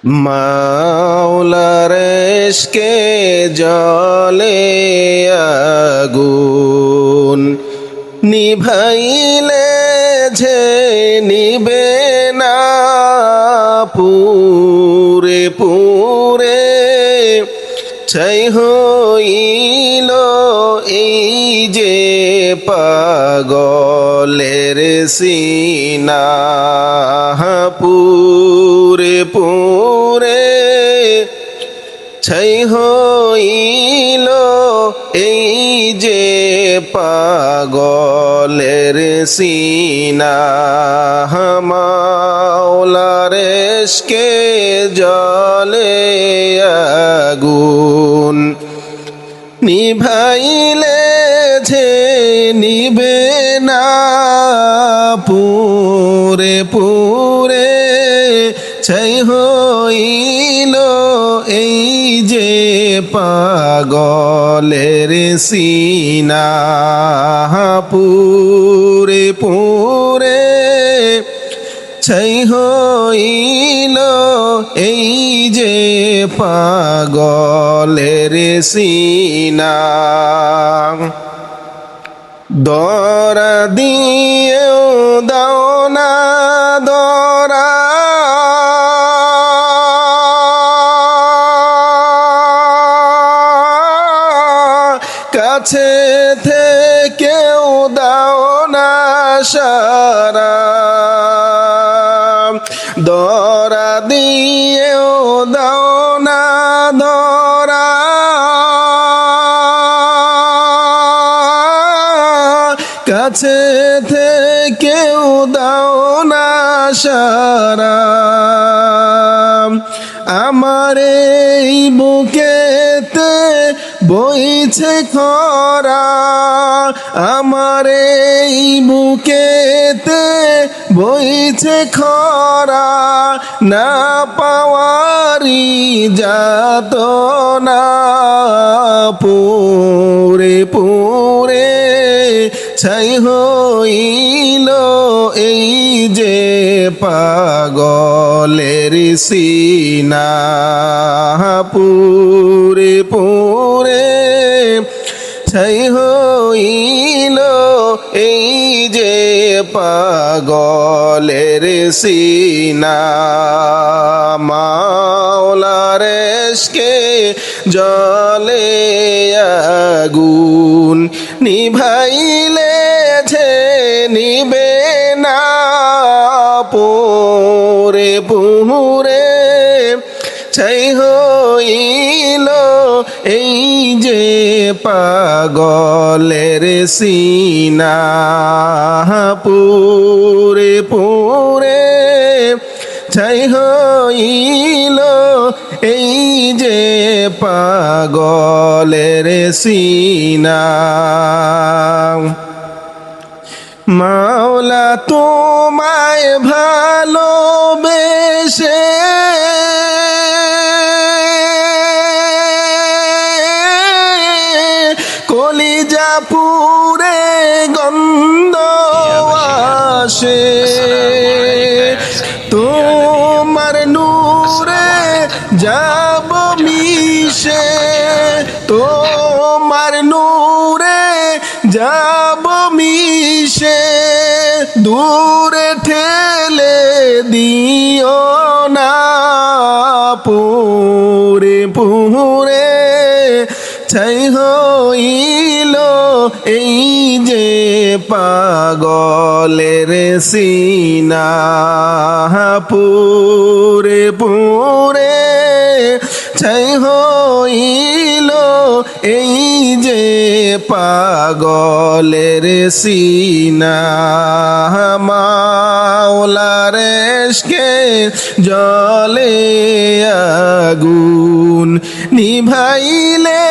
মাওলার ইশকে জ্বলে আগুন, নিভাইলে যে নিবে না পুরে পুরে, ছাই হইল এই যে পাগলের সিনা, পুরে পুরে ছাই হইল এই যে পাগলের সিনা। মাওলার ইশকে জ্বলে আগুন, নিভাইলে যে নিবে না পুরে পুরে, ছাই হইল এই যে পাগলের সিনা, পুরে পুরে ছাই হইল এই যে পাগলের সিনা। দরা দিয়েও দাও না দরা, কাছে থেকেও দাও না সারা, দরা দিয়েও দাও না দরা, কাছে থেকেও দাও না সারা। আমার এই বুকেতে বইছে খরা, আমার এই বুকেতে বইছে খরা, না পাওয়ারি যাতনা পুরে পুরে ছাই হইল এই যে পাগলের সিনা, পুরে পুরে ছাই হইল এই যে পাগলের সিনা। মাওলার ইশকে জ্বলে আগুন, নিভাইলে যে নিবে না পুরে পুরে, ছাই হইল এই যে পাগলের সিনা, পুরে পুরে ছাই হইল এই যে পাগলের সিনা। মাওলা তোমায় ভালোবেসে কলিজা পুরে গন্ধ আসে, তোমার নূরে যাব মিশে, তোমার নূরে যাব মিশে, দূরে ঠেলে দিও না পুরে পুরে, ছাই হইল এই যে পাগলের সিনা, পুরে পুরে ছাই হইল এই যে পাগলের সিনা। মাওলার ইশকে জ্বলে আগুন, নিভাইলে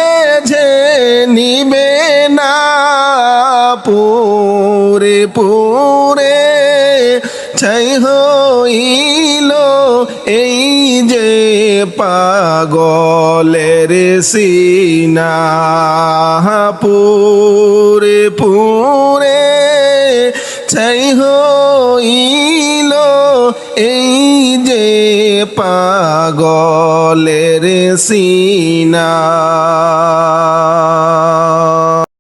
যে নিবে না পুরে পুরে, ছাই হইল এই যে পাগলের সিনা, পুরে পুরে ছাই হইল এই যে পাগলের সিনা